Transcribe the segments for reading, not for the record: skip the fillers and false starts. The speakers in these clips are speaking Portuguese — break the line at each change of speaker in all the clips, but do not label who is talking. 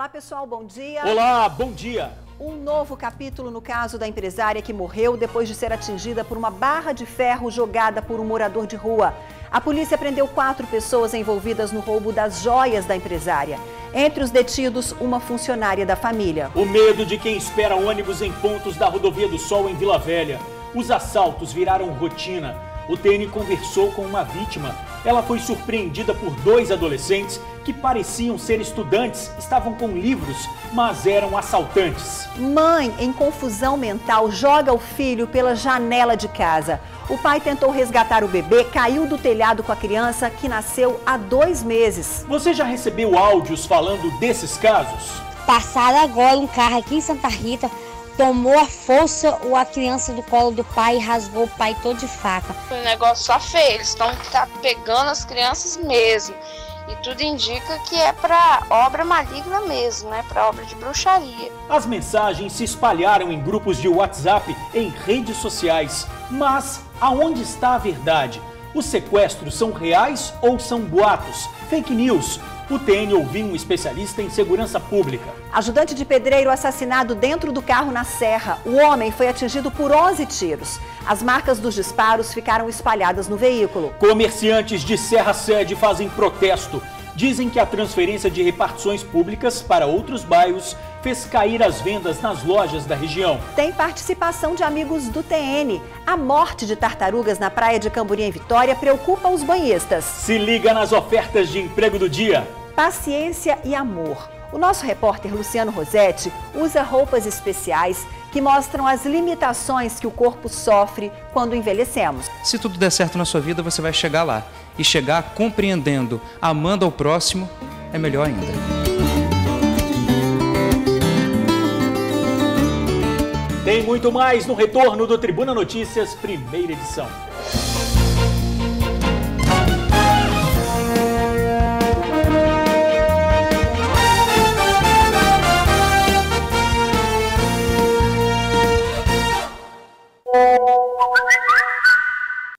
Olá, pessoal, bom dia.
Olá, bom dia.
Um novo capítulo no caso da empresária que morreu depois de ser atingida por uma barra de ferro jogada por um morador de rua. A polícia prendeu 4 pessoas envolvidas no roubo das joias da empresária. Entre os detidos, uma funcionária da família.
O medo de quem espera ônibus em pontos da Rodovia do Sol em Vila Velha. Os assaltos viraram rotina. O TN conversou com uma vítima. Ela foi surpreendida por 2 adolescentes que pareciam ser estudantes, estavam com livros, mas eram assaltantes.
Mãe, em confusão mental, joga o filho pela janela de casa. O pai tentou resgatar o bebê, caiu do telhado com a criança que nasceu há 2 meses.
Você já recebeu áudios falando desses casos?
Passaram agora um carro aqui em Santa Rita, tomou a força a criança do colo do pai e rasgou o pai todo de faca.
O negócio só feio, eles estão pegando as crianças mesmo. E tudo indica que é para obra maligna mesmo, né? Para obra de bruxaria.
As mensagens se espalharam em grupos de WhatsApp, em redes sociais. Mas aonde está a verdade? Os sequestros são reais ou são boatos? Fake news? O TN ouviu um especialista em segurança pública.
Ajudante de pedreiro assassinado dentro do carro na Serra. O homem foi atingido por 11 tiros. As marcas dos disparos ficaram espalhadas no veículo.
Comerciantes de Serra Sede fazem protesto. Dizem que a transferência de repartições públicas para outros bairros fez cair as vendas nas lojas da região.
Tem participação de amigos do TN. A morte de tartarugas na praia de Camburi, em Vitória, preocupa os banhistas.
Se liga nas ofertas de emprego do dia.
Paciência e amor. O nosso repórter Luciano Rosetti usa roupas especiais que mostram as limitações que o corpo sofre quando envelhecemos.
Se tudo der certo na sua vida, você vai chegar lá. E chegar compreendendo, amando ao próximo, é melhor ainda.
Tem muito mais no retorno do Tribuna Notícias, primeira edição.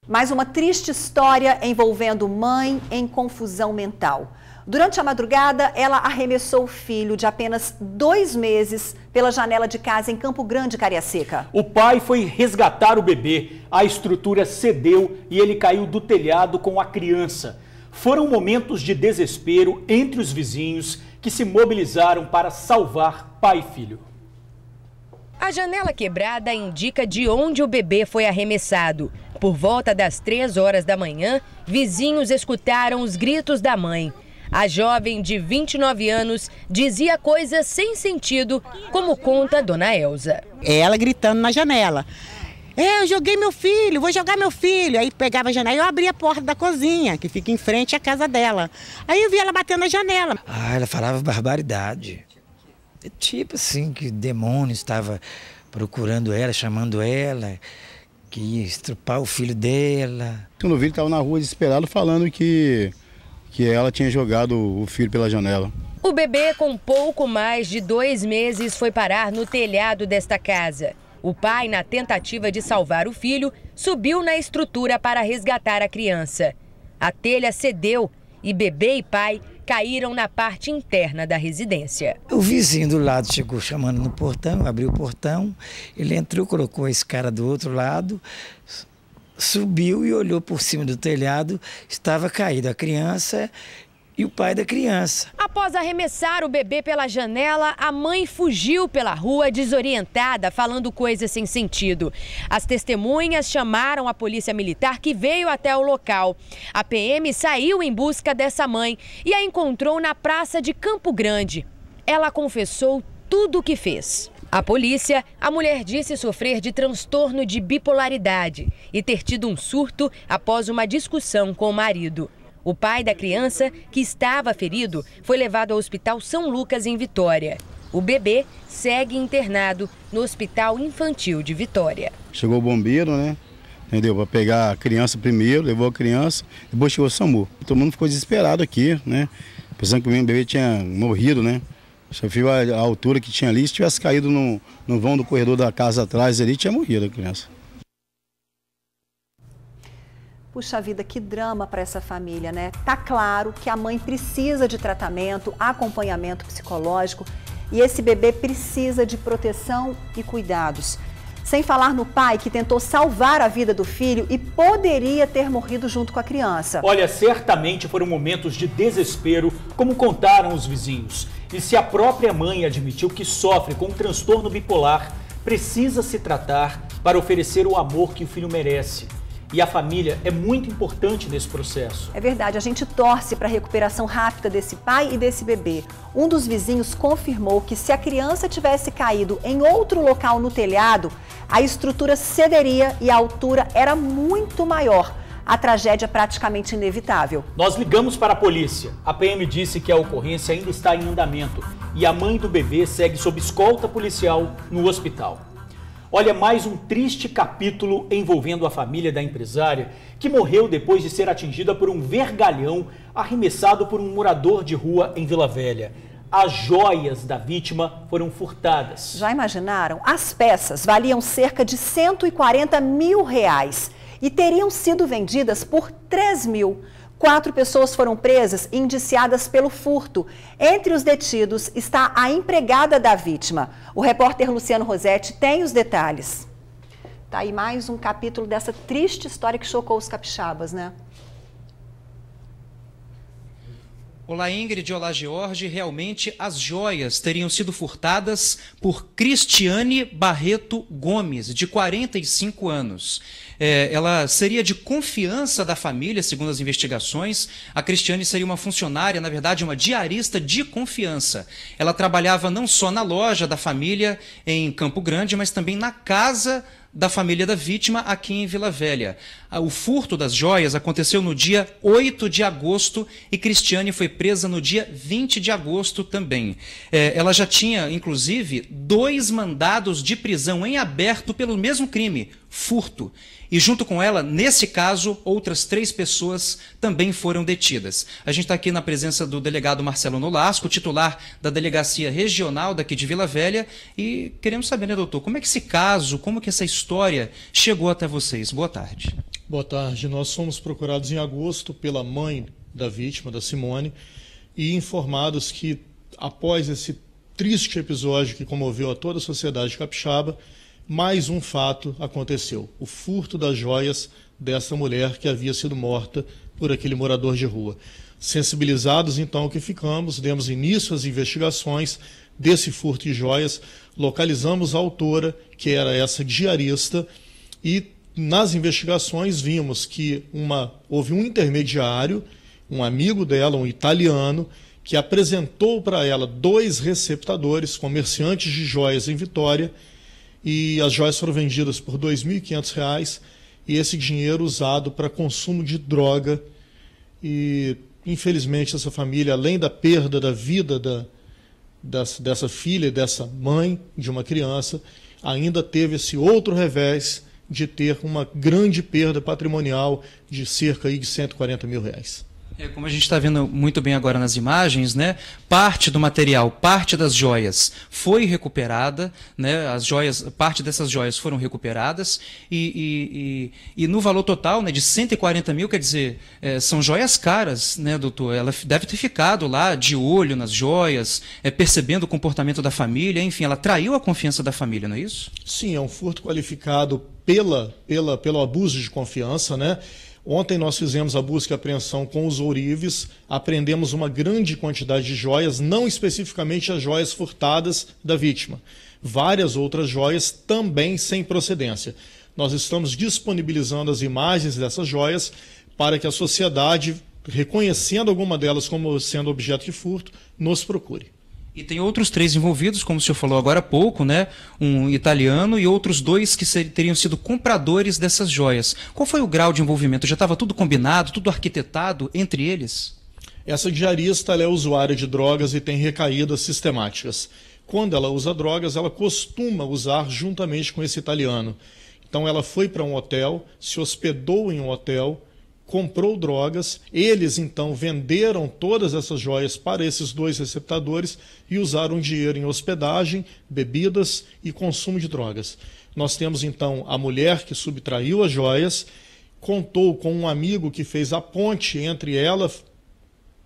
Mais uma triste história envolvendo mãe em confusão mental. Durante a madrugada, ela arremessou o filho de apenas 2 meses pela janela de casa em Campo Grande, Cariacica.
O pai foi resgatar o bebê, a estrutura cedeu e ele caiu do telhado com a criança. Foram momentos de desespero entre os vizinhos que se mobilizaram para salvar pai e filho.
A janela quebrada indica de onde o bebê foi arremessado. Por volta das 3 horas da manhã, vizinhos escutaram os gritos da mãe. A jovem de 29 anos dizia coisas sem sentido, como conta Dona Elza.
Ela gritando na janela. Eu joguei meu filho, vou jogar meu filho. Aí pegava a janela e eu abria a porta da cozinha, que fica em frente à casa dela. Aí eu vi ela batendo na janela.
Ela falava barbaridade. Tipo assim, que o demônio estava procurando ela, chamando ela, que ia estrupar o filho dela.
Quando eu vi, ele estava na rua desesperado falando que ela tinha jogado o filho pela janela.
O bebê, com pouco mais de 2 meses, foi parar no telhado desta casa. O pai, na tentativa de salvar o filho, subiu na estrutura para resgatar a criança. A telha cedeu e bebê e pai caíram na parte interna da residência.
O vizinho do lado chegou chamando no portão, abriu o portão, ele entrou, colocou a escada do outro lado, subiu e olhou por cima do telhado, estava caída a criança e o pai da criança.
Após arremessar o bebê pela janela, a mãe fugiu pela rua desorientada, falando coisas sem sentido. As testemunhas chamaram a polícia militar, que veio até o local. A PM saiu em busca dessa mãe e a encontrou na praça de Campo Grande. Ela confessou tudo o que fez. A polícia, a mulher disse sofrer de transtorno de bipolaridade e ter tido um surto após uma discussão com o marido. O pai da criança, que estava ferido, foi levado ao Hospital São Lucas, em Vitória. O bebê segue internado no Hospital Infantil de Vitória.
Chegou o bombeiro, né? Entendeu? Para pegar a criança primeiro, levou a criança, depois chegou o SAMU. Todo mundo ficou desesperado aqui, né? Pensando que o meu bebê tinha morrido, né? Você viu a altura que tinha ali, se tivesse caído no vão do corredor da casa atrás ali, tinha morrido a criança.
Puxa vida, que drama para essa família, né? Tá claro que a mãe precisa de tratamento, acompanhamento psicológico e esse bebê precisa de proteção e cuidados. Sem falar no pai que tentou salvar a vida do filho e poderia ter morrido junto com a criança.
Olha, certamente foram momentos de desespero, como contaram os vizinhos. E se a própria mãe admitiu que sofre com um transtorno bipolar, precisa se tratar para oferecer o amor que o filho merece. E a família é muito importante nesse processo.
É verdade, a gente torce para a recuperação rápida desse pai e desse bebê. Um dos vizinhos confirmou que se a criança tivesse caído em outro local no telhado, a estrutura cederia e a altura era muito maior. A tragédia é praticamente inevitável.
Nós ligamos para a polícia. A PM disse que a ocorrência ainda está em andamento e a mãe do bebê segue sob escolta policial no hospital. Olha, mais um triste capítulo envolvendo a família da empresária que morreu depois de ser atingida por um vergalhão arremessado por um morador de rua em Vila Velha. As joias da vítima foram furtadas.
Já imaginaram? As peças valiam cerca de R$140 mil e teriam sido vendidas por R$3 mil. 4 pessoas foram presas e indiciadas pelo furto. Entre os detidos está a empregada da vítima. O repórter Luciano Rosetti tem os detalhes. Tá aí mais um capítulo dessa triste história que chocou os capixabas, né?
Olá, Ingrid. Olá, George. Realmente, as joias teriam sido furtadas por Cristiane Barreto Gomes, de 45 anos. Ela seria de confiança da família, segundo as investigações. A Cristiane seria uma funcionária, na verdade, uma diarista de confiança. Ela trabalhava não só na loja da família em Campo Grande, mas também na casa da família da vítima aqui em Vila Velha. O furto das joias aconteceu no dia 8 de agosto e Cristiane foi presa no dia 20 de agosto também. Ela já tinha, inclusive, 2 mandados de prisão em aberto pelo mesmo crime, furto. E junto com ela, nesse caso, outras 3 pessoas também foram detidas. A gente está aqui na presença do delegado Marcelo Nolasco, titular da Delegacia Regional daqui de Vila Velha, e queremos saber, né, doutor, como é que esse caso, como que essa história chegou até vocês? Boa tarde.
Boa tarde. Nós fomos procurados em agosto pela mãe da vítima, da Simone, e informados que, após esse triste episódio que comoveu a toda a sociedade capixaba, mais um fato aconteceu, o furto das joias dessa mulher que havia sido morta por aquele morador de rua. Sensibilizados, então, que ficamos, demos início às investigações desse furto de joias, localizamos a autora, que era essa diarista, e nas investigações vimos que houve um intermediário, um amigo dela, um italiano, que apresentou para ela 2 receptadores, comerciantes de joias em Vitória, e as joias foram vendidas por R$ 2.500 e esse dinheiro usado para consumo de droga. E, infelizmente, essa família, além da perda da vida dessa filha e dessa mãe de uma criança, ainda teve esse outro revés de ter uma grande perda patrimonial de cerca de R$140 mil.
Como a gente está vendo muito bem agora nas imagens, né? Parte do material, parte das joias foi recuperada, né? As joias, parte dessas joias foram recuperadas e no valor total, né, de 140 mil, quer dizer, são joias caras, né, doutor? Ela deve ter ficado lá de olho nas joias, percebendo o comportamento da família, enfim, ela traiu a confiança da família, não é isso?
Sim, é um furto qualificado pelo abuso de confiança, né? Ontem nós fizemos a busca e apreensão com os ourives, apreendemos uma grande quantidade de joias, não especificamente as joias furtadas da vítima. Várias outras joias também sem procedência. Nós estamos disponibilizando as imagens dessas joias para que a sociedade, reconhecendo alguma delas como sendo objeto de furto, nos procure.
E tem outros 3 envolvidos, como o senhor falou agora há pouco, né? Um italiano e outros 2 que teriam sido compradores dessas joias. Qual foi o grau de envolvimento? Já estava tudo combinado, tudo arquitetado entre eles?
Essa diarista ela é usuária de drogas e tem recaídas sistemáticas. Quando ela usa drogas, ela costuma usar juntamente com esse italiano. Então ela foi para um hotel, se hospedou em um hotel, comprou drogas, eles então venderam todas essas joias para esses 2 receptadores e usaram dinheiro em hospedagem, bebidas e consumo de drogas. Nós temos então a mulher que subtraiu as joias, contou com um amigo que fez a ponte entre ela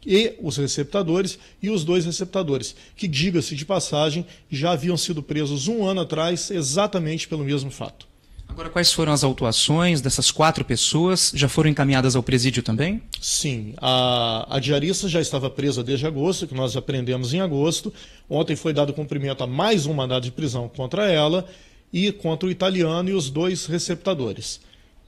e os receptadores, e os dois receptadores, que, diga-se de passagem, já haviam sido presos 1 ano atrás, exatamente pelo mesmo fato.
Agora, quais foram as autuações dessas 4 pessoas? Já foram encaminhadas ao presídio também?
Sim, a diarista já estava presa desde agosto, que nós aprendemos em agosto. Ontem foi dado cumprimento a mais um mandado de prisão contra ela e contra o italiano e os 2 receptadores.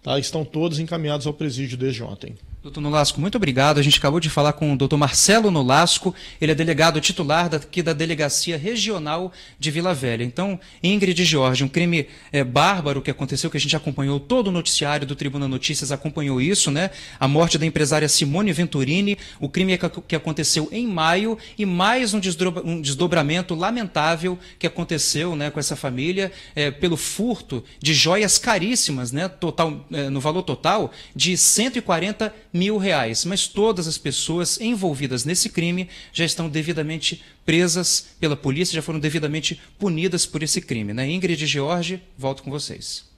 Tá? Estão todos encaminhados ao presídio desde ontem.
Doutor Nolasco, muito obrigado. A gente acabou de falar com o doutor Marcelo Nolasco, ele é delegado titular aqui da Delegacia Regional de Vila Velha. Então, Ingrid e Jorge, um crime bárbaro que aconteceu, que a gente acompanhou, todo o noticiário do Tribuna Notícias acompanhou isso, né? A morte da empresária Simone Venturini, o crime que aconteceu em maio e mais um desdobramento lamentável que aconteceu, né, com essa família, pelo furto de joias caríssimas, né, no valor total de R$140 mil. Mas todas as pessoas envolvidas nesse crime já estão devidamente presas pela polícia, já foram devidamente punidas por esse crime, né? Ingrid e Jorge, volto com vocês.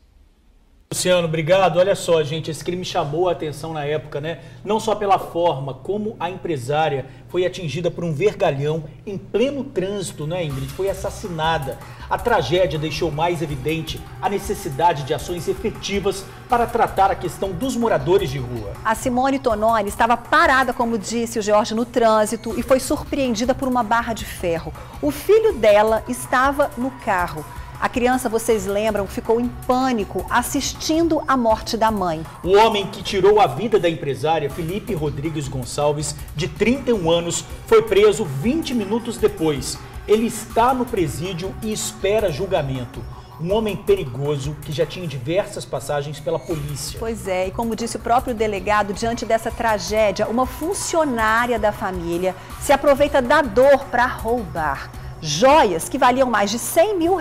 Luciano, obrigado. Olha só, gente, esse crime chamou a atenção na época, né? Não só pela forma como a empresária foi atingida por um vergalhão em pleno trânsito, né, Ingrid? Foi assassinada. A tragédia deixou mais evidente a necessidade de ações efetivas para tratar a questão dos moradores de rua.
A Simone Tononi estava parada, como disse o Jorge, no trânsito e foi surpreendida por uma barra de ferro. O filho dela estava no carro. A criança, vocês lembram, ficou em pânico assistindo à morte da mãe.
O homem que tirou a vida da empresária, Felipe Rodrigues Gonçalves, de 31 anos, foi preso 20 minutos depois. Ele está no presídio e espera julgamento. Um homem perigoso que já tinha diversas passagens pela polícia.
Pois é, e como disse o próprio delegado, diante dessa tragédia, uma funcionária da família se aproveita da dor para roubar joias que valiam mais de R$100 mil,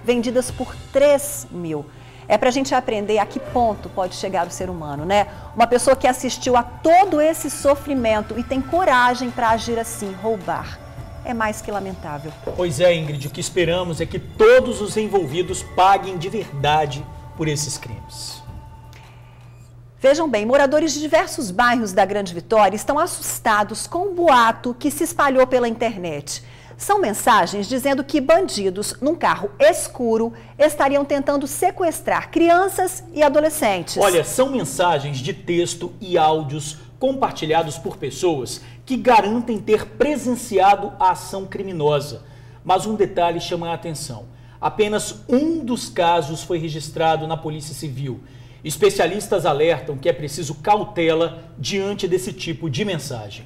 vendidas por R$3 mil. É para a gente aprender a que ponto pode chegar o ser humano, né? Uma pessoa que assistiu a todo esse sofrimento e tem coragem para agir assim, roubar. É mais que lamentável.
Pois é, Ingrid, o que esperamos é que todos os envolvidos paguem de verdade por esses crimes.
Vejam bem, moradores de diversos bairros da Grande Vitória estão assustados com um boato que se espalhou pela internet. São mensagens dizendo que bandidos, num carro escuro, estariam tentando sequestrar crianças e adolescentes.
Olha, são mensagens de texto e áudios compartilhados por pessoas que garantem ter presenciado a ação criminosa. Mas um detalhe chama a atenção. Apenas um dos casos foi registrado na Polícia Civil. Especialistas alertam que é preciso cautela diante desse tipo de mensagem.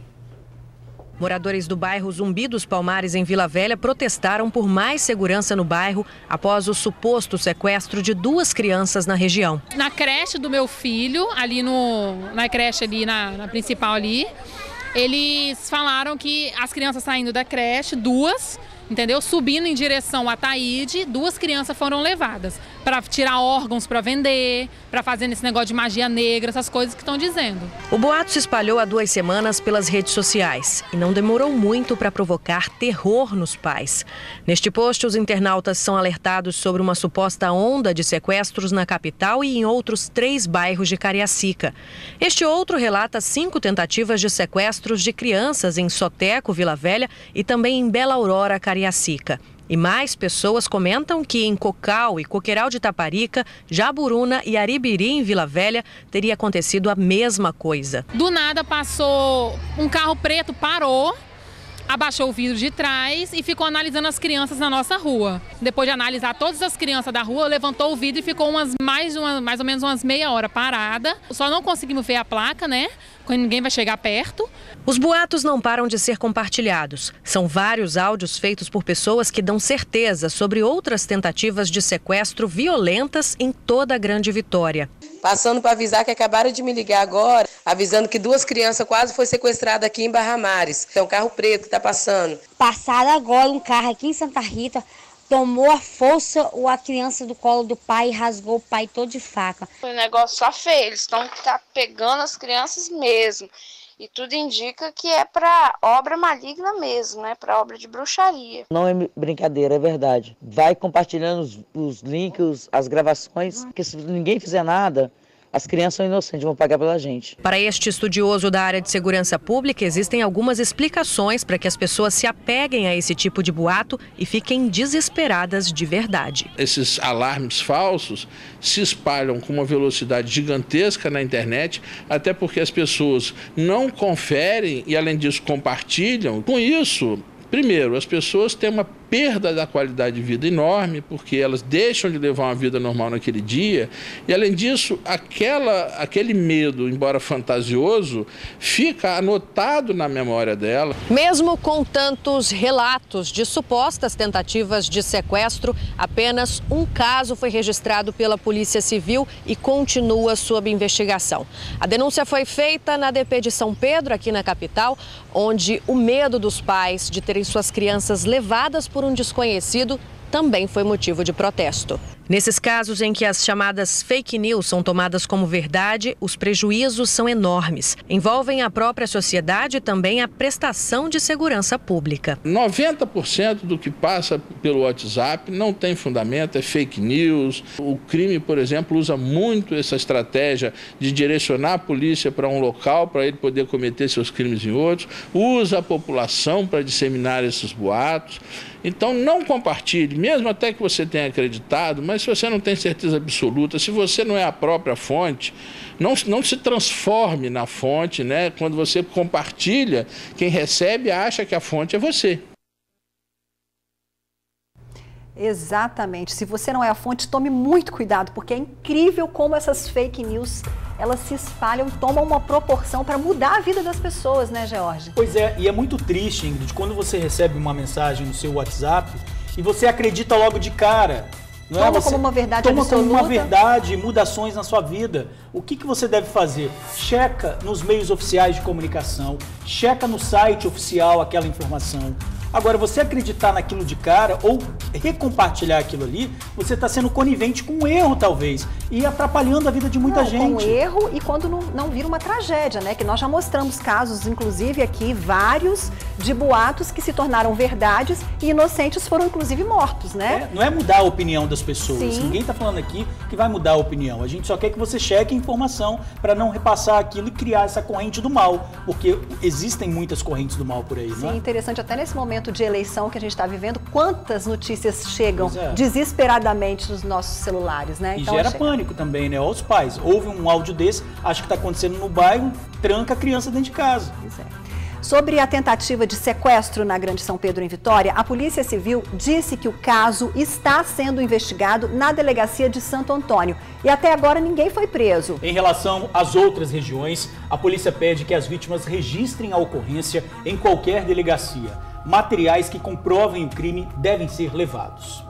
Moradores do bairro Zumbi dos Palmares, em Vila Velha, protestaram por mais segurança no bairro após o suposto sequestro de 2 crianças na região.
Na creche do meu filho, ali na creche ali, na principal ali, eles falaram que as crianças saindo da creche, 2, entendeu? Subindo em direção a Taíde, 2 crianças foram levadas para tirar órgãos para vender, para fazer esse negócio de magia negra, essas coisas que estão dizendo.
O boato se espalhou há 2 semanas pelas redes sociais e não demorou muito para provocar terror nos pais. Neste post, os internautas são alertados sobre uma suposta onda de sequestros na capital e em outros 3 bairros de Cariacica. Este outro relata 5 tentativas de sequestros de crianças em Soteco, Vila Velha, e também em Bela Aurora, Cariacica. E mais pessoas comentam que em Cocal e Coqueiral de Taparica, Jaburuna e Aribiri, em Vila Velha, teria acontecido a mesma coisa.
Do nada passou um carro preto, parou, abaixou o vidro de trás e ficou analisando as crianças na nossa rua. Depois de analisar todas as crianças da rua, levantou o vidro e ficou mais ou menos umas meia hora parada. Só não conseguimos ver a placa, né? Quando ninguém vai chegar perto.
Os boatos não param de ser compartilhados. São vários áudios feitos por pessoas que dão certeza sobre outras tentativas de sequestro violentas em toda a Grande Vitória.
Passando para avisar que acabaram de me ligar agora, avisando que 2 crianças quase foram sequestradas aqui em Barra Mares. É um carro preto que está passando.
Passaram agora um carro aqui em Santa Rita, tomou a força a criança do colo do pai e rasgou o pai todo de faca.
O negócio só feio, eles estão pegando as crianças mesmo. E tudo indica que é para obra maligna mesmo, né? Para obra de bruxaria.
Não é brincadeira, é verdade. Vai compartilhando os links, as gravações, porque se ninguém fizer nada, As crianças são inocentes, vão pagar pela gente.
Para este estudioso da área de segurança pública, existem algumas explicações para que as pessoas se apeguem a esse tipo de boato e fiquem desesperadas de verdade.
Esses alarmes falsos se espalham com uma velocidade gigantesca na internet, até porque as pessoas não conferem e, além disso, compartilham. Com isso, primeiro, as pessoas têm uma perda da qualidade de vida enorme, porque elas deixam de levar uma vida normal naquele dia, e além disso, aquele medo, embora fantasioso, fica anotado na memória dela.
Mesmo com tantos relatos de supostas tentativas de sequestro, apenas um caso foi registrado pela Polícia Civil e continua sob investigação. A denúncia foi feita na DP de São Pedro, aqui na capital, onde o medo dos pais de terem suas crianças levadas por um desconhecido também foi motivo de protesto. Nesses casos em que as chamadas fake news são tomadas como verdade, os prejuízos são enormes. Envolvem a própria sociedade e também a prestação de segurança pública.
90% do que passa pelo WhatsApp não tem fundamento, é fake news. O crime, por exemplo, usa muito essa estratégia de direcionar a polícia para um local para ele poder cometer seus crimes em outros. Usa a população para disseminar esses boatos. Então não compartilhe, mesmo até que você tenha acreditado, mas se você não tem certeza absoluta, se você não é a própria fonte, não se transforme na fonte, né? Quando você compartilha, quem recebe acha que a fonte é você.
Exatamente. Se você não é a fonte, tome muito cuidado, porque é incrível como essas fake news, elas se espalham, tomam uma proporção para mudar a vida das pessoas, né, George?
Pois é, e é muito triste, Ingrid, quando você recebe uma mensagem no seu WhatsApp e você acredita logo de cara. Não
toma
é? Você
como uma verdade
toma
absoluta.
como uma verdade, muda ações na sua vida. O que você deve fazer? Checa nos meios oficiais de comunicação, checa no site oficial aquela informação. Agora, você acreditar naquilo de cara ou recompartilhar aquilo ali, você está sendo conivente com um erro, talvez, e atrapalhando a vida de muita gente.
Com erro e quando não vira uma tragédia, né? Que nós já mostramos casos, inclusive aqui, vários de boatos que se tornaram verdades e inocentes foram, inclusive, mortos, né?
Não é mudar a opinião das pessoas.
Sim.
Ninguém está falando aqui que vai mudar a opinião. A gente só quer que você cheque a informação para não repassar aquilo e criar essa corrente do mal, porque existem muitas correntes do mal por aí,
Sim,
não é?
interessante, até nesse momento de eleição que a gente está vivendo, quantas notícias chegam desesperadamente nos nossos celulares, né?
E gera pânico também, né? Aos pais. Houve um áudio desse, acho que está acontecendo no bairro, tranca a criança dentro de casa.
Pois é. Sobre a tentativa de sequestro na Grande São Pedro, em Vitória, a Polícia Civil disse que o caso está sendo investigado na Delegacia de Santo Antônio. E até agora ninguém foi preso.
Em relação às outras regiões, a polícia pede que as vítimas registrem a ocorrência em qualquer delegacia. Materiais que comprovem o crime devem ser levados.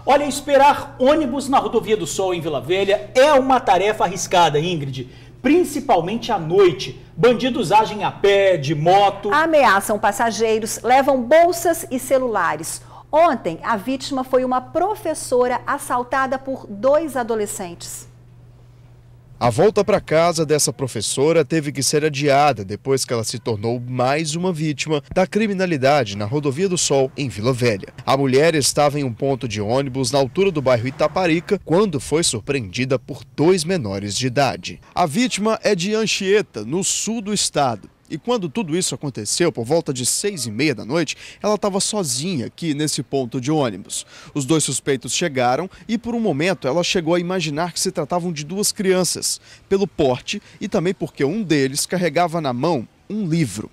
Olha, esperar ônibus na Rodovia do Sol em Vila Velha é uma tarefa arriscada, Ingrid. Principalmente à noite. Bandidos agem a pé, de moto.
Ameaçam passageiros, levam bolsas e celulares. Ontem, a vítima foi uma professora assaltada por 2 adolescentes.
A volta para casa dessa professora teve que ser adiada depois que ela se tornou mais uma vítima da criminalidade na Rodovia do Sol, em Vila Velha. A mulher estava em um ponto de ônibus na altura do bairro Itaparica quando foi surpreendida por 2 menores de idade. A vítima é de Anchieta, no sul do estado. E quando tudo isso aconteceu, por volta de 6h30 da noite, ela estava sozinha aqui nesse ponto de ônibus. Os 2 suspeitos chegaram e por um momento ela chegou a imaginar que se tratavam de 2 crianças, pelo porte e também porque um deles carregava na mão um livro.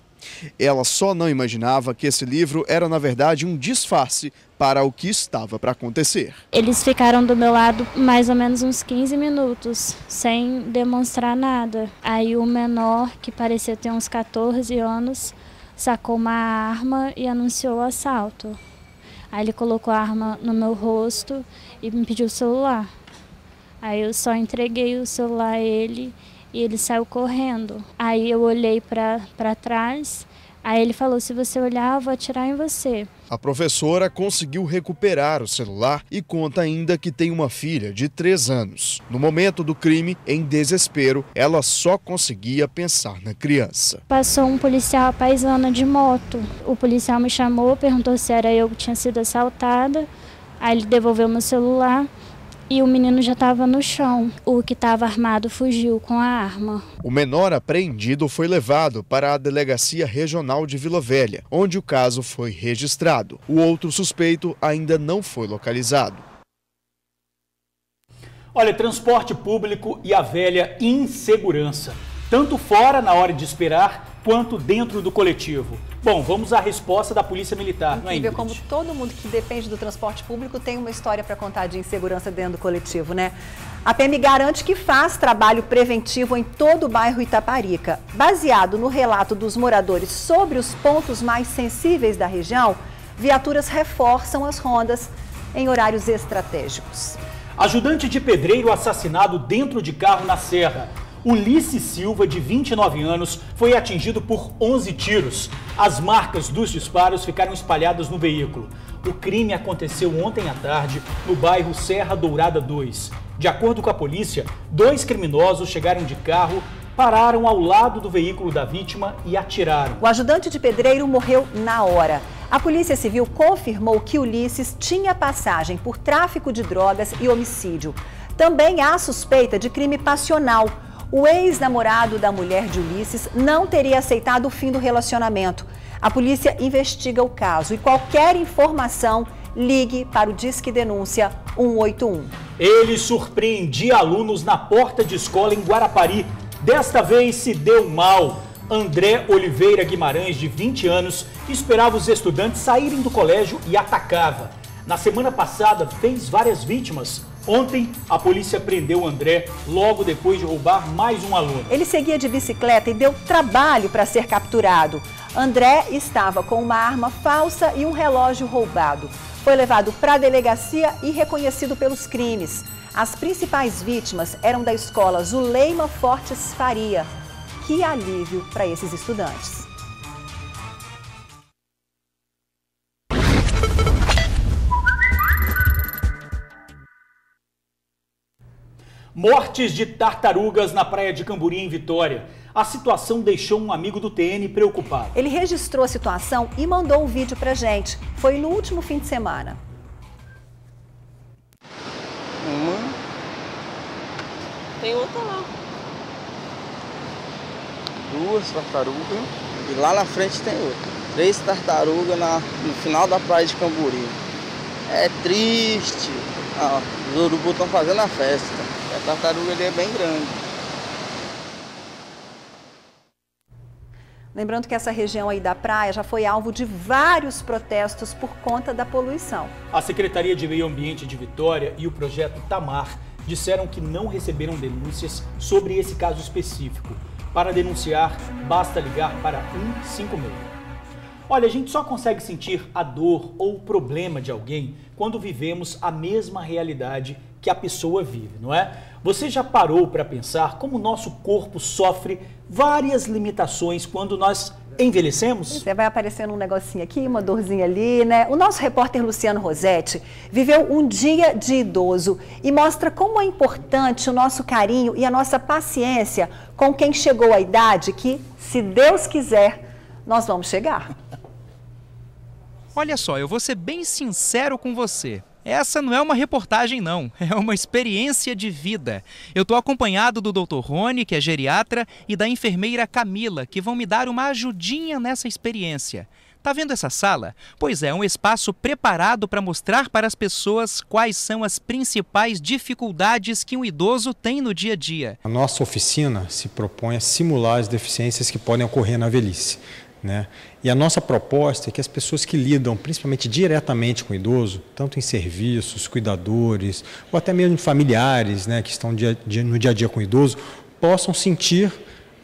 Ela só não imaginava que esse livro era, na verdade, um disfarce para o que estava para acontecer.
Eles ficaram do meu lado mais ou menos uns 15 minutos, sem demonstrar nada. Aí o menor, que parecia ter uns 14 anos, sacou uma arma e anunciou o assalto. Aí ele colocou a arma no meu rosto e me pediu o celular. Aí eu só entreguei o celular a ele e ele saiu correndo. Aí eu olhei para trás, aí ele falou, se você olhar, eu vou atirar em você.
A professora conseguiu recuperar o celular e conta ainda que tem uma filha de 3 anos. No momento do crime, em desespero, ela só conseguia pensar na criança.
Passou um policial paisana de moto. O policial me chamou, perguntou se era eu que tinha sido assaltada. Aí ele devolveu meu celular. e o menino já estava no chão. O que estava armado fugiu com a arma.
O menor apreendido foi levado para a Delegacia Regional de Vila Velha, onde o caso foi registrado. O outro suspeito ainda não foi localizado.
Olha, transporte público e a velha insegurança, tanto fora na hora de esperar, quanto dentro do coletivo. Bom, vamos à resposta da Polícia Militar, não é, Ingrid?
Como todo mundo que depende do transporte público tem uma história para contar de insegurança dentro do coletivo, né? A PM garante que faz trabalho preventivo em todo o bairro Itaparica. Baseado no relato dos moradores sobre os pontos mais sensíveis da região, viaturas reforçam as rondas em horários estratégicos.
Ajudante de pedreiro assassinado dentro de carro na Serra. Ulisses Silva, de 29 anos, foi atingido por 11 tiros. As marcas dos disparos ficaram espalhadas no veículo. O crime aconteceu ontem à tarde no bairro Serra Dourada 2. De acordo com a polícia, 2 criminosos chegaram de carro, pararam ao lado do veículo da vítima e atiraram.
O ajudante de pedreiro morreu na hora. A Polícia Civil confirmou que Ulisses tinha passagem por tráfico de drogas e homicídio. Também há suspeita de crime passional. O ex-namorado da mulher de Ulisses não teria aceitado o fim do relacionamento. A polícia investiga o caso e qualquer informação, ligue para o Disque Denúncia 181.
Ele surpreendia alunos na porta de escola em Guarapari. Desta vez se deu mal. André Oliveira Guimarães, de 20 anos, esperava os estudantes saírem do colégio e atacava. Na semana passada, fez várias vítimas. Ontem, a polícia prendeu André logo depois de roubar mais um aluno.
Ele seguia de bicicleta e deu trabalho para ser capturado. André estava com uma arma falsa e um relógio roubado. Foi levado para a delegacia e reconhecido pelos crimes. As principais vítimas eram da escola Zuleima Fortes Faria. Que alívio para esses estudantes.
Mortes de tartarugas na praia de Camburi, em Vitória. A situação deixou um amigo do TN preocupado.
Ele registrou a situação e mandou um vídeo pra gente. Foi no último fim de semana.
Uma. Tem outra lá. 2 tartarugas. E lá na frente tem outra. 3 tartarugas no final da praia de Camburi. É triste. Ah, os urubus estão fazendo a festa. A tartaruga ali é bem grande.
Lembrando que essa região aí da praia já foi alvo de vários protestos por conta da poluição.
A Secretaria de Meio Ambiente de Vitória e o projeto Tamar disseram que não receberam denúncias sobre esse caso específico. Para denunciar, basta ligar para 156. Olha, a gente só consegue sentir a dor ou o problema de alguém quando vivemos a mesma realidade que a pessoa vive, não é? Você já parou para pensar como o nosso corpo sofre várias limitações quando nós envelhecemos?
Você vai aparecendo um negocinho aqui, uma dorzinha ali, né? O nosso repórter Luciano Rosetti viveu um dia de idoso e mostra como é importante o nosso carinho e a nossa paciência com quem chegou à idade que, se Deus quiser, nós vamos chegar.
Olha só, eu vou ser bem sincero com você. Essa não é uma reportagem, não. É uma experiência de vida. Eu estou acompanhado do Dr. Rony, que é geriatra, e da enfermeira Camila, que vão me dar uma ajudinha nessa experiência. Tá vendo essa sala? Pois é, um espaço preparado para mostrar para as pessoas quais são as principais dificuldades que um idoso tem no dia a dia.
A nossa oficina se propõe a simular as deficiências que podem ocorrer na velhice, né? E a nossa proposta é que as pessoas que lidam principalmente diretamente com o idoso, tanto em serviços, cuidadores, ou até mesmo familiares, né, que estão no dia a dia com o idoso, possam sentir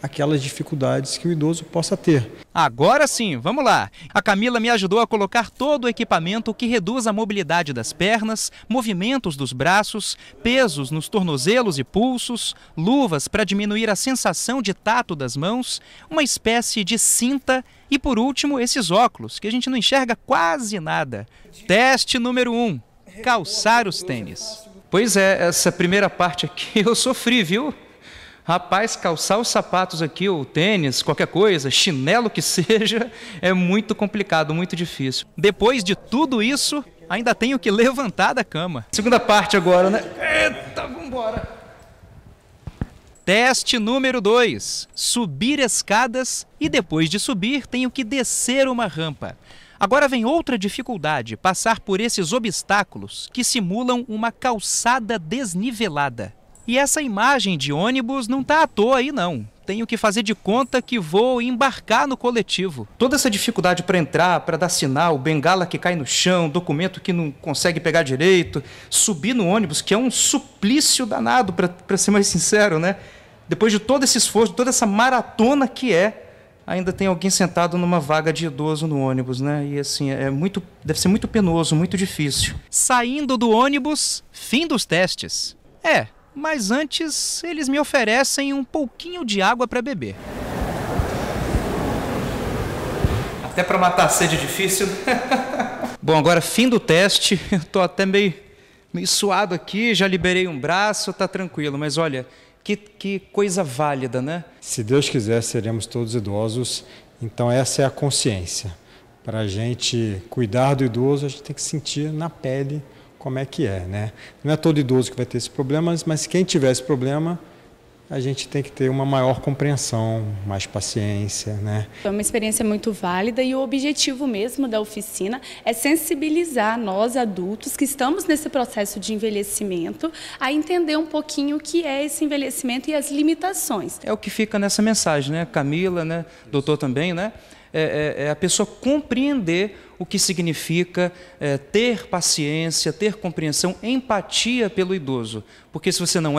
aquelas dificuldades que o idoso possa ter.
Agora sim, vamos lá. A Camila me ajudou a colocar todo o equipamento que reduz a mobilidade das pernas, movimentos dos braços, pesos nos tornozelos e pulsos, luvas para diminuir a sensação de tato das mãos, uma espécie de cinta e, por último, esses óculos, que a gente não enxerga quase nada. Teste número 1, calçar os tênis. Pois é, essa primeira parte aqui eu sofri, viu? Rapaz, calçar os sapatos aqui, ou tênis, qualquer coisa, chinelo que seja, é muito complicado, muito difícil. Depois de tudo isso, ainda tenho que levantar da cama. Segunda parte agora, né? Eita, vambora. Teste número 2. Subir escadas e depois de subir tenho que descer uma rampa. Agora vem outra dificuldade, passar por esses obstáculos que simulam uma calçada desnivelada. E essa imagem de ônibus não está à toa aí não. Tenho que fazer de conta que vou embarcar no coletivo. Toda essa dificuldade para entrar, para dar sinal, bengala que cai no chão, documento que não consegue pegar direito, subir no ônibus, que é um suplício danado, para ser mais sincero, né? Depois de todo esse esforço, toda essa maratona que ainda tem alguém sentado numa vaga de idoso no ônibus, né? E assim, deve ser muito penoso, muito difícil. Saindo do ônibus, fim dos testes. Mas antes eles me oferecem um pouquinho de água para beber. Até para matar a sede é difícil. Bom, agora fim do teste, eu tô até meio suado aqui, já liberei um braço, tá tranquilo, mas olha, que coisa válida, né?
Se Deus quiser, seremos todos idosos, então essa é a consciência. Para a gente cuidar do idoso, a gente tem que sentir na pele como é que é, né? Não é todo idoso que vai ter esse problema, mas quem tiver esse problema, a gente tem que ter uma maior compreensão, mais paciência, né?
É uma experiência muito válida e o objetivo mesmo da oficina é sensibilizar nós adultos que estamos nesse processo de envelhecimento a entender um pouquinho o que é esse envelhecimento e as limitações.
É o que fica nessa mensagem, né? Camila, né? Doutor também, né? É a pessoa compreender o que significa ter paciência, ter compreensão, empatia pelo idoso. Porque se você não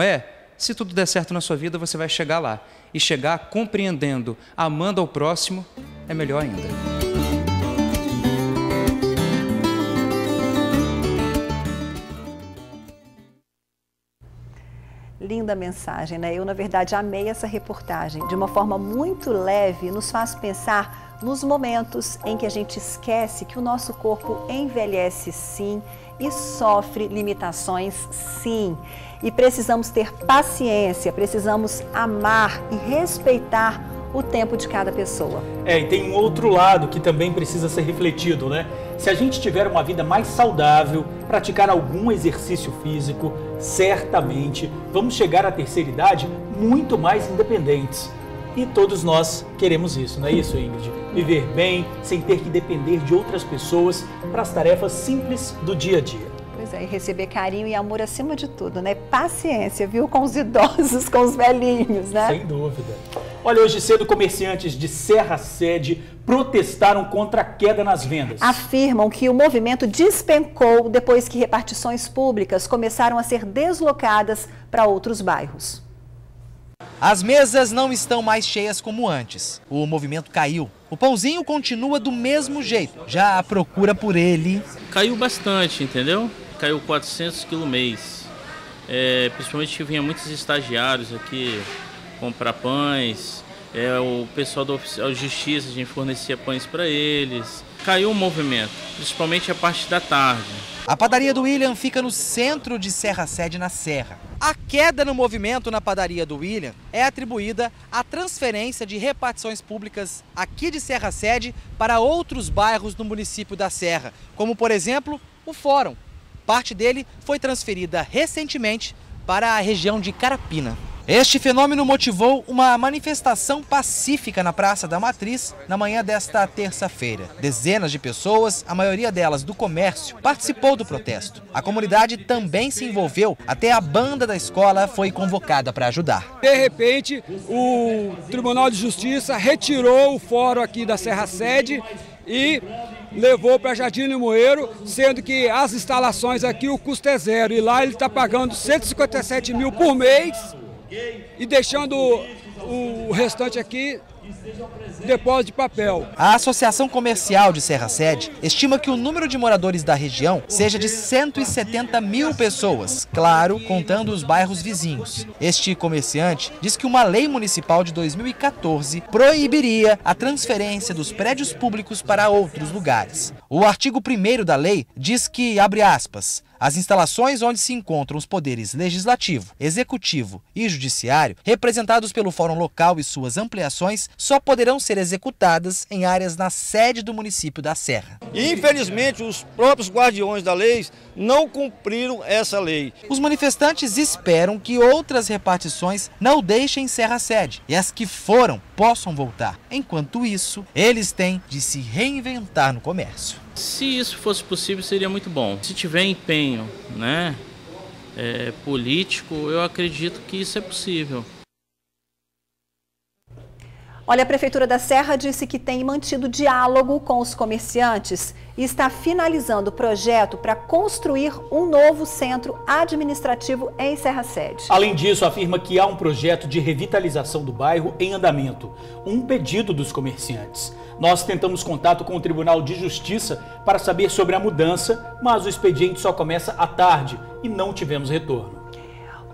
se tudo der certo na sua vida, você vai chegar lá. E chegar compreendendo, amando ao próximo, é melhor ainda.
Linda mensagem, né? Eu, na verdade, amei essa reportagem. De uma forma muito leve, nos faz pensar nos momentos em que a gente esquece que o nosso corpo envelhece sim e sofre limitações sim. E precisamos ter paciência, precisamos amar e respeitar o tempo de cada pessoa.
E tem um outro lado que também precisa ser refletido, né? Se a gente tiver uma vida mais saudável, praticar algum exercício físico, certamente vamos chegar à terceira idade muito mais independentes. E todos nós queremos isso, não é isso, Ingrid? Viver bem, sem ter que depender de outras pessoas para as tarefas simples do dia a dia.
Pois é, e receber carinho e amor acima de tudo, né? Paciência, viu? Com os idosos, com os velhinhos, né?
Sem dúvida. Olha, hoje cedo, comerciantes de Serra Sede protestaram contra a queda nas vendas.
Afirmam que o movimento despencou depois que repartições públicas começaram a ser deslocadas para outros bairros.
As mesas não estão mais cheias como antes. O movimento caiu. O pãozinho continua do mesmo jeito. Já a procura por ele...
Caiu bastante, entendeu? Caiu 400 quilos mês. Principalmente que vinha muitos estagiários aqui comprar pães. O pessoal da oficial de justiça, a gente fornecia pães para eles. Caiu o movimento, principalmente a parte da tarde.
A padaria do William fica no centro de Serra Sede, na Serra. A queda no movimento na padaria do William é atribuída à transferência de repartições públicas aqui de Serra Sede para outros bairros do município da Serra, como, por exemplo, o Fórum. Parte dele foi transferida recentemente para a região de Carapina. Este fenômeno motivou uma manifestação pacífica na Praça da Matriz na manhã desta terça-feira. Dezenas de pessoas, a maioria delas do comércio, participou do protesto. A comunidade também se envolveu, até a banda da escola foi convocada para ajudar.
De repente, o Tribunal de Justiça retirou o fórum aqui da Serra Sede e levou para Jardim Limoeiro, sendo que as instalações aqui o custo é zero. E lá ele está pagando 157 mil por mês e deixando o restante aqui depósito de papel.
A Associação Comercial de Serra Sede estima que o número de moradores da região seja de 170 mil pessoas, claro, contando os bairros vizinhos. Este comerciante diz que uma lei municipal de 2014 proibiria a transferência dos prédios públicos para outros lugares. O artigo 1º da lei diz que, abre aspas, As instalações onde se encontram os poderes legislativo, executivo e judiciário, representados pelo Fórum Local e suas ampliações, só poderão ser executadas em áreas na sede do município da Serra.
E, infelizmente, os próprios guardiões da lei não cumpriram essa lei.
Os manifestantes esperam que outras repartições não deixem Serra Sede e as que foram possam voltar. Enquanto isso, eles têm de se reinventar no comércio.
Se isso fosse possível, seria muito bom. Se tiver empenho, político, eu acredito que isso é possível.
Olha, a Prefeitura da Serra disse que tem mantido diálogo com os comerciantes e está finalizando o projeto para construir um novo centro administrativo em Serra Sede.
Além disso, afirma que há um projeto de revitalização do bairro em andamento, um pedido dos comerciantes. Nós tentamos contato com o Tribunal de Justiça para saber sobre a mudança, mas o expediente só começa à tarde e não tivemos retorno.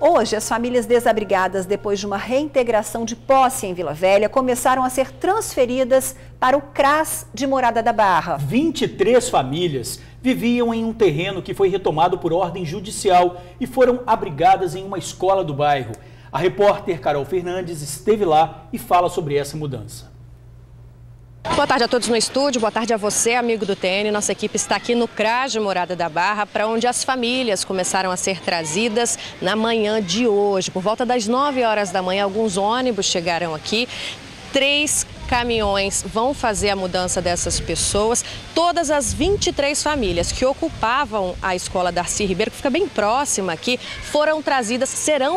Hoje, as famílias desabrigadas, depois de uma reintegração de posse em Vila Velha, começaram a ser transferidas para o CRAS de Morada da Barra.
23 famílias viviam em um terreno que foi retomado por ordem judicial e foram abrigadas em uma escola do bairro. A repórter Carol Fernandes esteve lá e fala sobre essa mudança.
Boa tarde a todos no estúdio, boa tarde a você, amigo do TN. Nossa equipe está aqui no CRAS de Morada da Barra, para onde as famílias começaram a ser trazidas na manhã de hoje. Por volta das 9 horas da manhã, alguns ônibus chegaram aqui. 3 caminhões vão fazer a mudança dessas pessoas. Todas as 23 famílias que ocupavam a escola Darcy Ribeiro, que fica bem próxima aqui, serão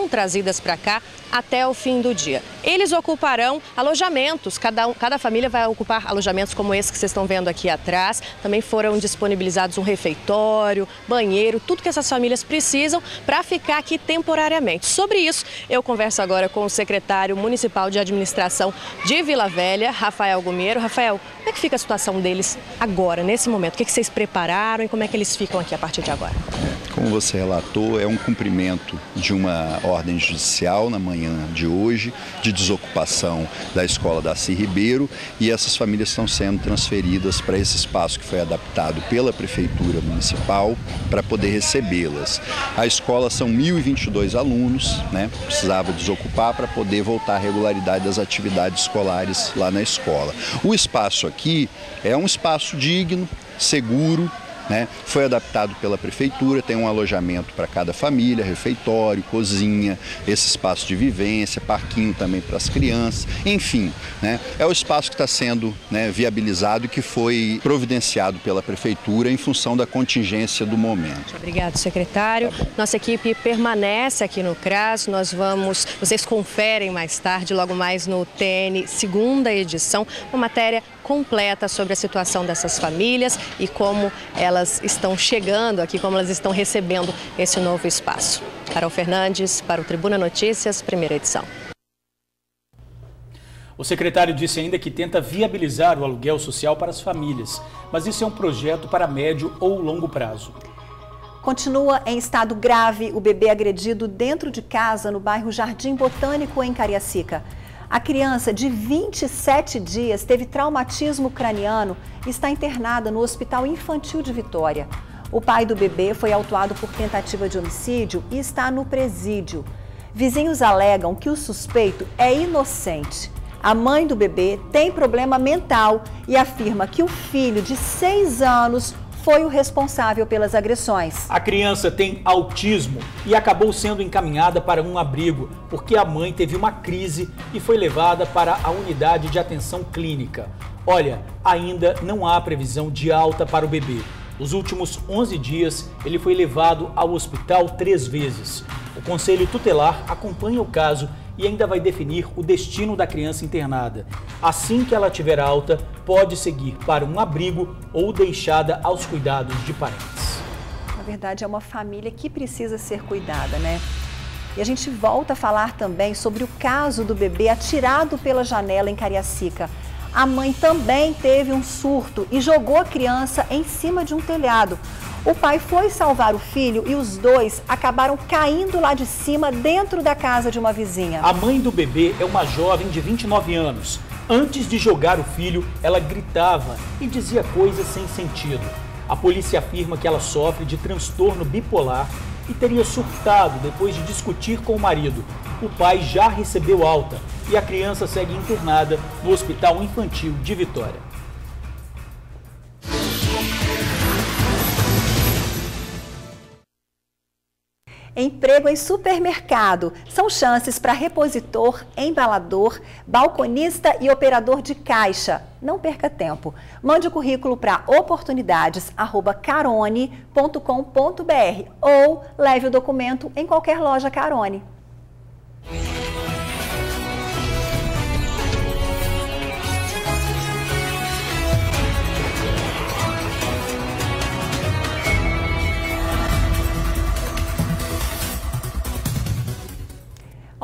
trazidas para cá até o fim do dia. Eles ocuparão alojamentos, cada família vai ocupar alojamentos como esse que vocês estão vendo aqui atrás. Também foram disponibilizados um refeitório, banheiro, tudo que essas famílias precisam para ficar aqui temporariamente. Sobre isso, eu converso agora com o secretário municipal de administração de Vila Velha, Rafael Gumiero. Rafael, como é que fica a situação deles agora, nesse momento? O que vocês prepararam e como é que eles ficam aqui a partir de agora?
Como você relatou, é um cumprimento de uma ordem judicial na manhã de hoje, de desocupação da escola Darcy Ribeiro, e essas famílias estão sendo transferidas para esse espaço que foi adaptado pela Prefeitura Municipal para poder recebê-las. A escola são 1.022 alunos, precisava desocupar para poder voltar à regularidade das atividades escolares lá na escola. O espaço aqui é um espaço digno, seguro, foi adaptado pela Prefeitura, tem um alojamento para cada família, refeitório, cozinha, esse espaço de vivência, parquinho também para as crianças, enfim, é o espaço que está sendo viabilizado e que foi providenciado pela Prefeitura em função da contingência do momento.
Obrigado, secretário. Nossa equipe permanece aqui no CRAS, vocês conferem mais tarde, logo mais no TN, segunda edição, uma matéria completa sobre a situação dessas famílias e como elas estão chegando aqui, como elas estão recebendo esse novo espaço. Carol Fernandes, para o Tribuna Notícias, primeira edição.
O secretário disse ainda que tenta viabilizar o aluguel social para as famílias, mas isso é um projeto para médio ou longo prazo.
Continua em estado grave o bebê agredido dentro de casa no bairro Jardim Botânico, em Cariacica. A criança de 27 dias teve traumatismo craniano e está internada no Hospital Infantil de Vitória. O pai do bebê foi autuado por tentativa de homicídio e está no presídio. Vizinhos alegam que o suspeito é inocente. A mãe do bebê tem problema mental e afirma que o filho de 6 anos foi o responsável pelas agressões.
A criança tem autismo e acabou sendo encaminhada para um abrigo porque a mãe teve uma crise e foi levada para a unidade de atenção clínica. Olha, ainda não há previsão de alta para o bebê. Nos últimos 11 dias, ele foi levado ao hospital 3 vezes. O Conselho Tutelar acompanha o caso e ainda vai definir o destino da criança internada. Assim que ela tiver alta, pode seguir para um abrigo ou deixada aos cuidados de parentes.
Na verdade, é uma família que precisa ser cuidada, E a gente volta a falar também sobre o caso do bebê atirado pela janela em Cariacica. A mãe também teve um surto e jogou a criança em cima de um telhado. O pai foi salvar o filho e os dois acabaram caindo lá de cima dentro da casa de uma vizinha.
A mãe do bebê é uma jovem de 29 anos. Antes de jogar o filho, ela gritava e dizia coisas sem sentido. A polícia afirma que ela sofre de transtorno bipolar e teria surtado depois de discutir com o marido. O pai já recebeu alta e a criança segue internada no Hospital Infantil de Vitória.
Emprego em supermercado são chances para repositor, embalador, balconista e operador de caixa. Não perca tempo. Mande o currículo para oportunidades@carone.com.br ou leve o documento em qualquer loja Carone.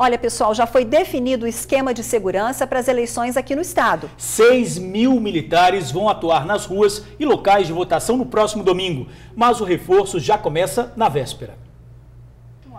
Olha, pessoal, já foi definido o esquema de segurança para as eleições aqui no estado.
6.000 militares vão atuar nas ruas e locais de votação no próximo domingo, mas o reforço já começa na véspera.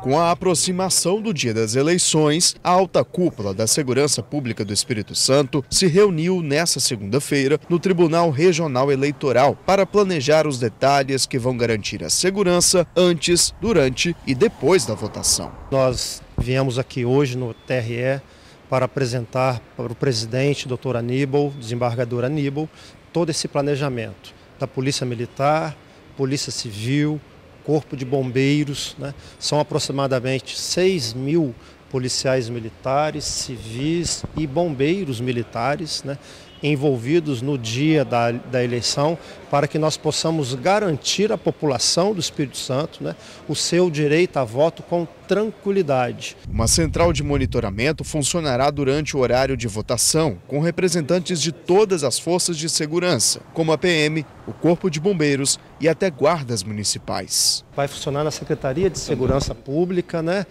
Com a aproximação do dia das eleições, a alta cúpula da Segurança Pública do Espírito Santo se reuniu nesta segunda-feira no Tribunal Regional Eleitoral para planejar os detalhes que vão garantir a segurança antes, durante e depois da votação.
Nós viemos aqui hoje no TRE para apresentar para o presidente, doutor Aníbal, desembargador Aníbal, todo esse planejamento da Polícia Militar, Polícia Civil, Corpo de Bombeiros, né? São aproximadamente 6.000 policiais militares, civis e bombeiros militares, né? Envolvidos no dia da eleição, para que nós possamos garantir à população do Espírito Santo, né, o seu direito a voto com tranquilidade.
Uma central de monitoramento funcionará durante o horário de votação, com representantes de todas as forças de segurança, como a PM, o Corpo de Bombeiros e até guardas municipais.
Vai funcionar na Secretaria de Segurança Pública, né?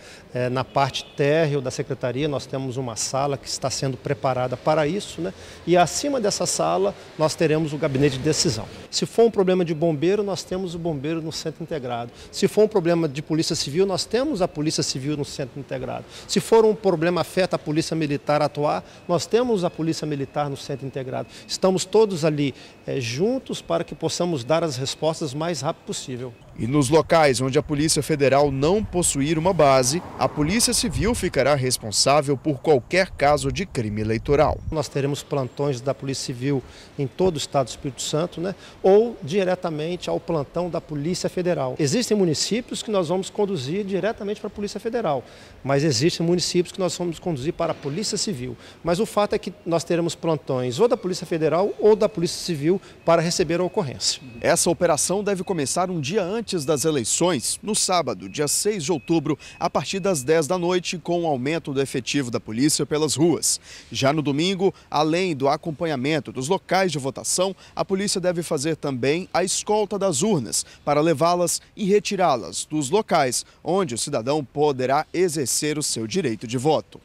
Na parte térreo da Secretaria nós temos uma sala que está sendo preparada para isso, né? E acima dessa sala nós teremos o gabinete de decisão. Se for um problema de bombeiro, nós temos o bombeiro no centro integrado. Se for um problema de polícia civil, nós temos a polícia civil no centro integrado. Se for um problema afeta a polícia militar atuar, nós temos a polícia militar no centro integrado. Estamos todos ali juntos para que possamos dar as respostas o mais rápido possível.
E nos locais onde a Polícia Federal não possuir uma base, a Polícia Civil ficará responsável por qualquer caso de crime eleitoral.
Nós teremos plantões da Polícia Civil em todo o estado do Espírito Santo, né? Ou diretamente ao plantão da Polícia Federal. Existem municípios que nós vamos conduzir diretamente para a Polícia Federal, mas existem municípios que nós vamos conduzir para a Polícia Civil. Mas o fato é que nós teremos plantões ou da Polícia Federal ou da Polícia Civil para receber a ocorrência.
Essa operação deve começar um dia antes das eleições, no sábado, dia 6 de outubro, a partir das 10 da noite, com o aumento do efetivo da polícia pelas ruas. Já no domingo, além do acompanhamento dos locais de votação, a polícia deve fazer também a escolta das urnas, para levá-las e retirá-las dos locais onde o cidadão poderá exercer o seu direito de voto.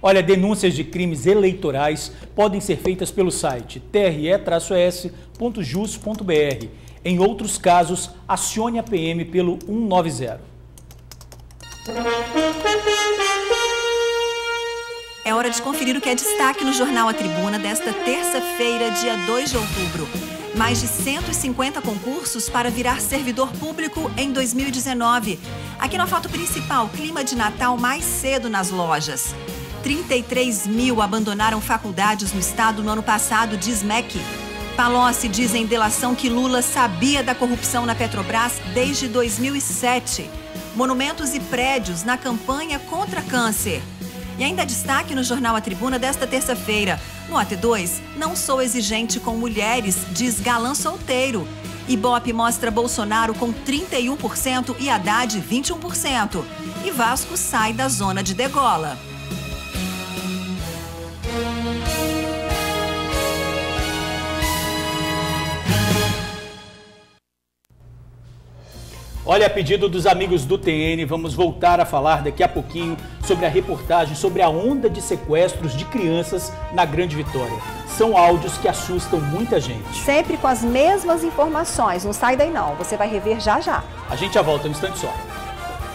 Olha, denúncias de crimes eleitorais podem ser feitas pelo site tre-s.jus.br. Em outros casos, acione a PM pelo 190.
É hora de conferir o que é destaque no Jornal A Tribuna desta terça-feira, dia 2 de outubro. Mais de 150 concursos para virar servidor público em 2019. Aqui na foto principal, clima de Natal mais cedo nas lojas. 33 mil abandonaram faculdades no estado no ano passado, diz MEC. Palocci diz em delação que Lula sabia da corrupção na Petrobras desde 2007. Monumentos e prédios na campanha contra câncer. E ainda destaque no Jornal A Tribuna desta terça-feira. No AT2, não sou exigente com mulheres, diz galã solteiro. Ibope mostra Bolsonaro com 31% e Haddad 21%. E Vasco sai da zona de degola.
Olha, a pedido dos amigos do TN, vamos voltar a falar daqui a pouquinho sobre a reportagem sobre a onda de sequestros de crianças na Grande Vitória. São áudios que assustam muita gente.
Sempre com as mesmas informações, não sai daí não, você vai rever já já.
A gente já volta um instante só.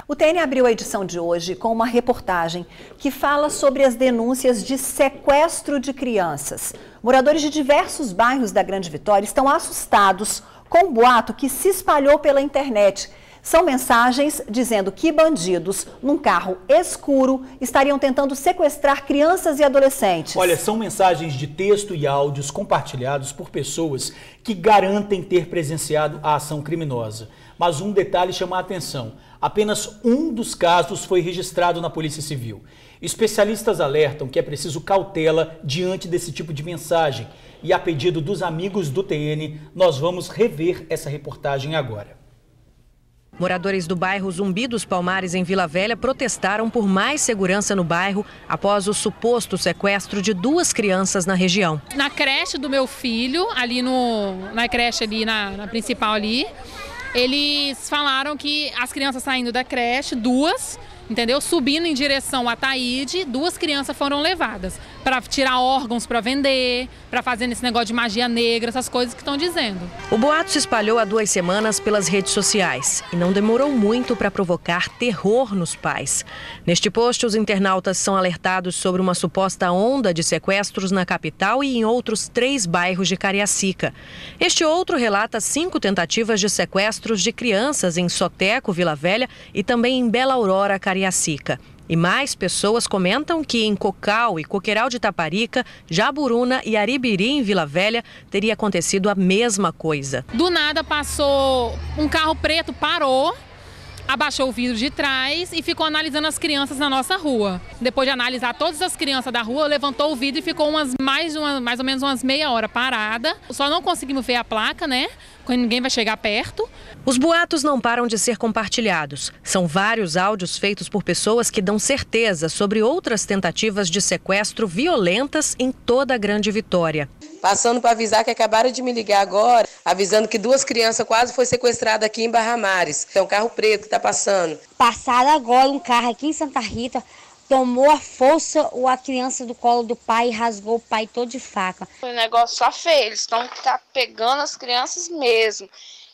O TN abriu a edição de hoje com uma reportagem que fala sobre as denúncias de sequestro de crianças. Moradores de diversos bairros da Grande Vitória estão assustados com um boato que se espalhou pela internet. São mensagens dizendo que bandidos, num carro escuro, estariam tentando sequestrar crianças e adolescentes.
Olha, são mensagens de texto e áudios compartilhados por pessoas que garantem ter presenciado a ação criminosa. Mas um detalhe chama a atenção. Apenas um dos casos foi registrado na Polícia Civil. Especialistas alertam que é preciso cautela diante desse tipo de mensagem. E a pedido dos amigos do TN, nós vamos rever essa reportagem agora.
Moradores do bairro Zumbi dos Palmares, em Vila Velha, protestaram por mais segurança no bairro após o suposto sequestro de 2 crianças na região.
Na creche do meu filho, ali na creche ali, na principal ali, eles falaram que as crianças saindo da creche, 2, entendeu? Subindo em direção a Taíde, 2 crianças foram levadas para tirar órgãos para vender, para fazer esse negócio de magia negra, essas coisas que estão dizendo.
O boato se espalhou há 2 semanas pelas redes sociais e não demorou muito para provocar terror nos pais. Neste post, os internautas são alertados sobre uma suposta onda de sequestros na capital e em outros 3 bairros de Cariacica. Este outro relata 5 tentativas de sequestros de crianças em Soteco, Vila Velha, e também em Bela Aurora, Cariacica. E mais pessoas comentam que em Cocal e Coqueiral de Taparica, Jaburuna e Aribiri, em Vila Velha, teria acontecido a mesma coisa.
Do nada passou um carro preto, parou, abaixou o vidro de trás e ficou analisando as crianças na nossa rua. Depois de analisar todas as crianças da rua, levantou o vidro e ficou mais ou menos umas meia hora parada. Só não conseguimos ver a placa, né? Quando ninguém vai chegar perto.
Os boatos não param de ser compartilhados. São vários áudios feitos por pessoas que dão certeza sobre outras tentativas de sequestro violentas em toda a Grande Vitória.
Passando para avisar que acabaram de me ligar agora, avisando que 2 crianças quase foram sequestradas aqui em Barra Mares. É um carro preto que está passando.
Passaram agora um carro aqui em Santa Rita, tomou a força a criança do colo do pai e rasgou o pai todo de faca.
O negócio só feio, eles estão pegando as crianças mesmo.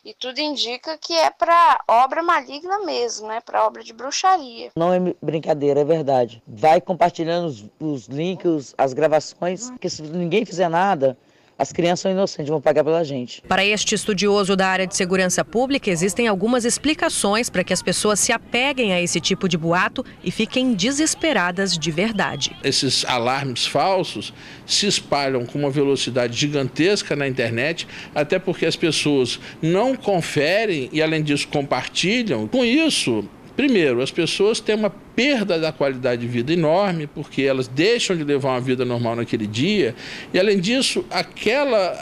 E tudo indica que é para obra maligna mesmo, né? Para obra de bruxaria.
Não é brincadeira, é verdade. Vai compartilhando os links, as gravações, porque se ninguém fizer nada, as crianças são inocentes, vão pagar pela gente.
Para este estudioso da área de segurança pública, existem algumas explicações para que as pessoas se apeguem a esse tipo de boato e fiquem desesperadas de verdade.
Esses alarmes falsos se espalham com uma velocidade gigantesca na internet, até porque as pessoas não conferem e, além disso, compartilham. Com isso, primeiro, as pessoas têm uma perda da qualidade de vida enorme, porque elas deixam de levar uma vida normal naquele dia, e além disso,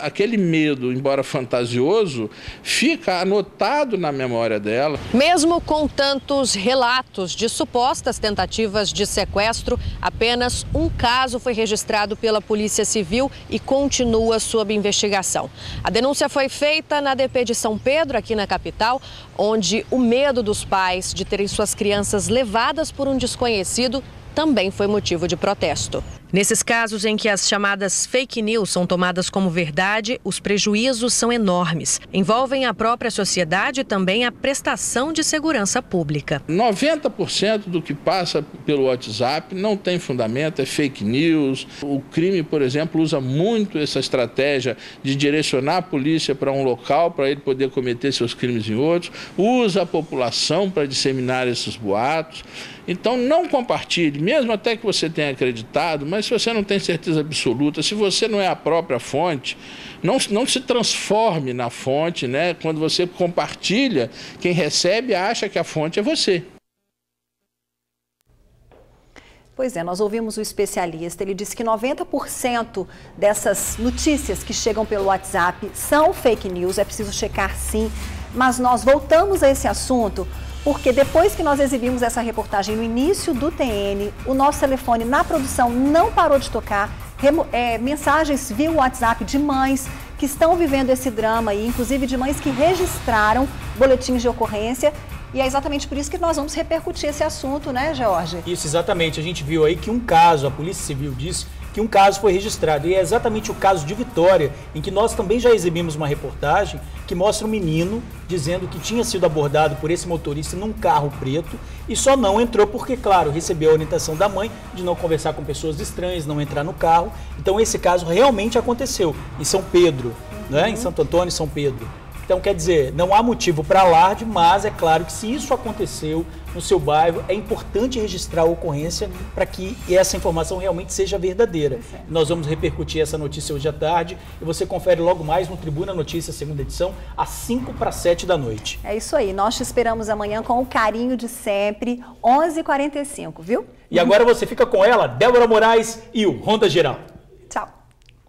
aquele medo, embora fantasioso, fica anotado na memória dela.
Mesmo com tantos relatos de supostas tentativas de sequestro, apenas um caso foi registrado pela Polícia Civil e continua sob investigação. A denúncia foi feita na DP de São Pedro, aqui na capital, onde o medo dos pais de terem suas crianças levadas por um desconhecido também foi motivo de protesto. Nesses casos em que as chamadas fake news são tomadas como verdade, os prejuízos são enormes. Envolvem a própria sociedade e também a prestação de segurança pública.
90% do que passa pelo WhatsApp não tem fundamento, é fake news. O crime, por exemplo, usa muito essa estratégia de direcionar a polícia para um local para ele poder cometer seus crimes em outros. Usa a população para disseminar esses boatos. Então não compartilhe, mesmo até que você tenha acreditado, mas se você não tem certeza absoluta, se você não é a própria fonte, não se transforme na fonte, né? Quando você compartilha, quem recebe acha que a fonte é você.
Pois é, nós ouvimos o especialista, ele disse que 90% dessas notícias que chegam pelo WhatsApp são fake news, é preciso checar sim, mas nós voltamos a esse assunto porque depois que nós exibimos essa reportagem no início do TN, o nosso telefone na produção não parou de tocar, mensagens via WhatsApp de mães que estão vivendo esse drama e inclusive de mães que registraram boletins de ocorrência. E é exatamente por isso que nós vamos repercutir esse assunto, né, Jorge?
Isso, exatamente. A gente viu aí que um caso, a Polícia Civil disse que um caso foi registrado. E é exatamente o caso de Vitória, em que nós também já exibimos uma reportagem que mostra um menino dizendo que tinha sido abordado por esse motorista num carro preto e só não entrou porque, claro, recebeu a orientação da mãe de não conversar com pessoas estranhas, não entrar no carro. Então esse caso realmente aconteceu em São Pedro, né? Em Santo Antônio e São Pedro. Então, quer dizer, não há motivo para alarde, mas é claro que se isso aconteceu no seu bairro, é importante registrar a ocorrência para que essa informação realmente seja verdadeira. Nós vamos repercutir essa notícia hoje à tarde e você confere logo mais no Tribuna Notícias, segunda edição, às 6h para 7h.
É isso aí, nós te esperamos amanhã com o carinho de sempre, 11h45, viu?
E agora você fica com ela, Débora Moraes e o Ronda Geral.